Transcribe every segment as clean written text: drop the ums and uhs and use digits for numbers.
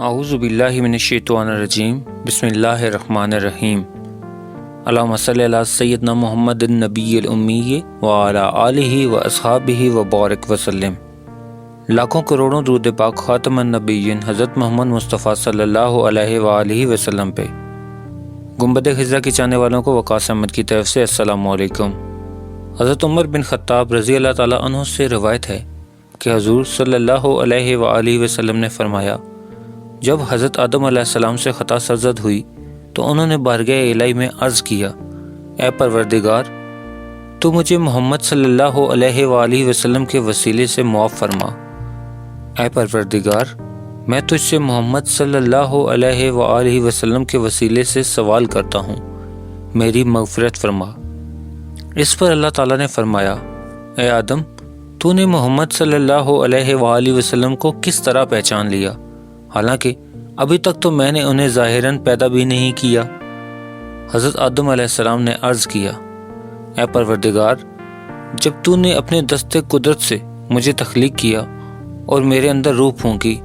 اعوذ باللہ من الشیطان الرجیم بسم اللہ الرحمن الرحیم اللہم صلی علی سیدنا محمد النبی الامی وعلی آلہ و اصحابہ وبارک وسلم۔ لاکھوں کروڑوں درود پاک خاتم النبیین حضرت محمد مصطفیٰ صلی اللہ علیہ وآلہ وسلم پہ۔ گنبد خضرا کی چاہنے والوں کو وقاص احمد کی طرف سے السلام علیکم۔ حضرت عمر بن خطاب رضی اللہ تعالیٰ عنہ سے روایت ہے کہ حضور صلی اللہ علیہ وآلہ وسلم نے فرمایا، جب حضرت آدم علیہ السلام سے خطا سرزد ہوئی تو انہوں نے بارگاہ الہی میں عرض کیا، اے پروردگار، تو مجھے محمد صلی اللہ علیہ وآلہ وسلم کے وسیلے سے معاف فرما۔ اے پروردگار، میں تجھ سے محمد صلی اللہ علیہ وآلہ وسلم کے وسیلے سے سوال کرتا ہوں، میری مغفرت فرما۔ اس پر اللہ تعالیٰ نے فرمایا، اے آدم، تو نے محمد صلی اللہ علیہ وآلہ وسلم کو کس طرح پہچان لیا، حالانکہ ابھی تک تو میں نے انہیں ظاہراً پیدا بھی نہیں کیا۔ حضرت آدم علیہ السلام نے عرض کیا، اے پروردگار، جب تو نے اپنے دست قدرت سے مجھے تخلیق کیا اور میرے اندر روح پھونکی،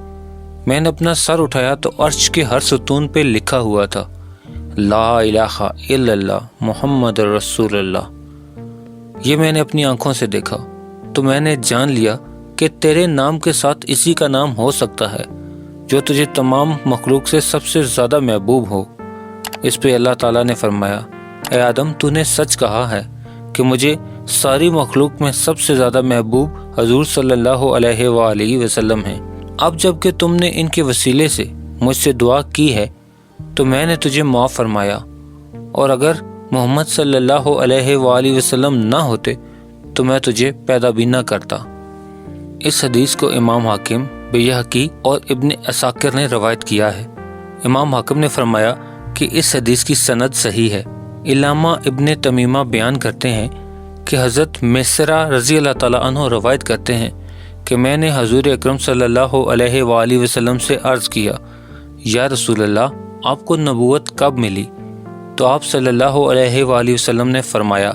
میں نے اپنا سر اٹھایا تو عرش کے ہر ستون پہ لکھا ہوا تھا، لا الہ الا اللہ محمد رسول اللہ۔ یہ میں نے اپنی آنکھوں سے دیکھا تو میں نے جان لیا کہ تیرے نام کے ساتھ اسی کا نام ہو سکتا ہے جو تجھے تمام مخلوق سے سب سے زیادہ محبوب ہو۔ اس پہ اللہ تعالیٰ نے فرمایا، اے آدم، تو نے سچ کہا ہے کہ مجھے ساری مخلوق میں سب سے زیادہ محبوب حضور صلی اللہ علیہ وآلہ وسلم ہیں۔ اب جب کہ تم نے ان کے وسیلے سے مجھ سے دعا کی ہے تو میں نے تجھے معاف فرمایا، اور اگر محمد صلی اللہ علیہ وآلہ وسلم نہ ہوتے تو میں تجھے پیدا بھی نہ کرتا۔ اس حدیث کو امام حاکم، بیہقی اور ابن عساکر نے روایت کیا ہے۔ امام حاکم نے فرمایا کہ اس حدیث کی سند صحیح ہے۔ علامہ ابن تمیمہ بیان کرتے ہیں کہ حضرت میسرہ رضی اللہ تعالیٰ عنہ روایت کرتے ہیں کہ میں نے حضور اکرم صلی اللہ علیہ وآلہ وسلم سے عرض کیا، یا رسول اللہ، آپ کو نبوت کب ملی؟ تو آپ صلی اللہ علیہ وآلہ وسلم نے فرمایا،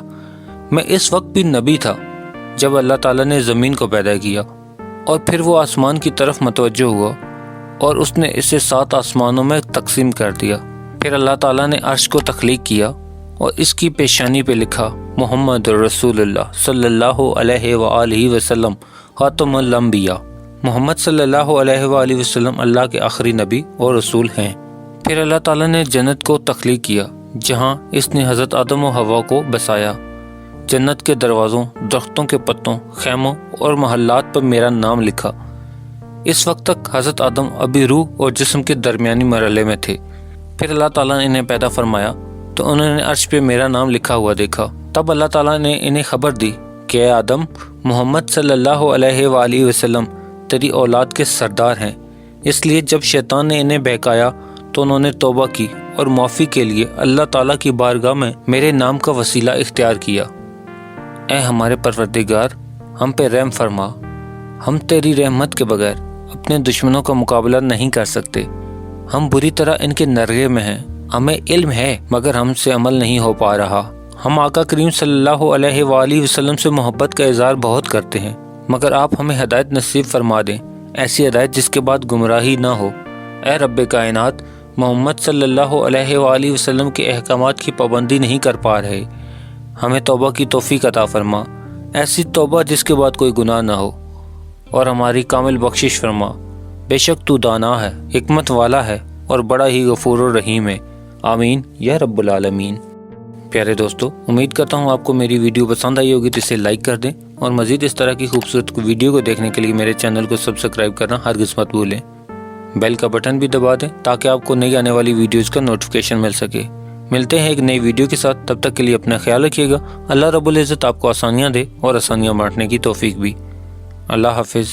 میں اس وقت بھی نبی تھا جب اللہ تعالیٰ نے زمین کو پیدا کیا اور پھر وہ آسمان کی طرف متوجہ ہوا اور اس نے اسے 7 آسمانوں میں تقسیم کر دیا۔ پھر اللہ تعالیٰ نے عرش کو تخلیق کیا اور اس کی پیشانی پہ لکھا، محمد رسول اللہ صلی اللہ علیہ وآلہ وسلم خاتم الانبیاء۔ محمد صلی اللہ علیہ وآلہ وسلم اللہ کے آخری نبی اور رسول ہیں۔ پھر اللہ تعالیٰ نے جنت کو تخلیق کیا جہاں اس نے حضرت آدم و حوا کو بسایا۔ جنت کے دروازوں، درختوں کے پتوں، خیموں اور محلات پر میرا نام لکھا۔ اس وقت تک حضرت آدم ابھی روح اور جسم کے درمیانی مرحلے میں تھے۔ پھر اللہ تعالیٰ نے انہیں پیدا فرمایا تو انہوں نے عرش پہ میرا نام لکھا ہوا دیکھا۔ تب اللہ تعالیٰ نے انہیں خبر دی کہ اے آدم، محمد صلی اللہ علیہ وآلہ وسلم تیری اولاد کے سردار ہیں۔ اس لیے جب شیطان نے انہیں بہکایا تو انہوں نے توبہ کی اور معافی کے لیے اللہ تعالیٰ کی بارگاہ میں میرے نام کا وسیلہ اختیار کیا۔ اے ہمارے پروردگار، ہم پہ رحم فرما، ہم تیری رحمت کے بغیر اپنے دشمنوں کا مقابلہ نہیں کر سکتے۔ ہم بری طرح ان کے نرغے میں ہیں، ہمیں علم ہے مگر ہم سے عمل نہیں ہو پا رہا۔ ہم آقا کریم صلی اللہ علیہ وآلہ وسلم سے محبت کا اظہار بہت کرتے ہیں مگر آپ ہمیں ہدایت نصیب فرما دیں، ایسی ہدایت جس کے بعد گمراہی نہ ہو۔ اے رب کائنات، محمد صلی اللہ علیہ وآلہ وسلم کے احکامات کی پابندی نہیں کر پا رہے، ہمیں توبہ کی توفیق عطا فرما، ایسی توبہ جس کے بعد کوئی گناہ نہ ہو، اور ہماری کامل بخشش فرما۔ بے شک تو دانا ہے، حکمت والا ہے اور بڑا ہی غفور و رحیم ہے۔ آمین یا رب العالمین۔ پیارے دوستو، امید کرتا ہوں آپ کو میری ویڈیو پسند آئی ہوگی تو اسے لائک کر دیں، اور مزید اس طرح کی خوبصورت ویڈیو کو دیکھنے کے لیے میرے چینل کو سبسکرائب کرنا ہرگز مت بھولیں۔ بیل کا بٹن بھی دبا دیں تاکہ آپ کو نئی آنے والی ویڈیوز کا نوٹیفیکیشن مل سکے۔ ملتے ہیں ایک نئی ویڈیو کے ساتھ، تب تک کے لیے اپنا خیال رکھیے گا۔ اللہ رب العزت آپ کو آسانیاں دے اور آسانیاں بانٹنے کی توفیق بھی۔ اللہ حافظ۔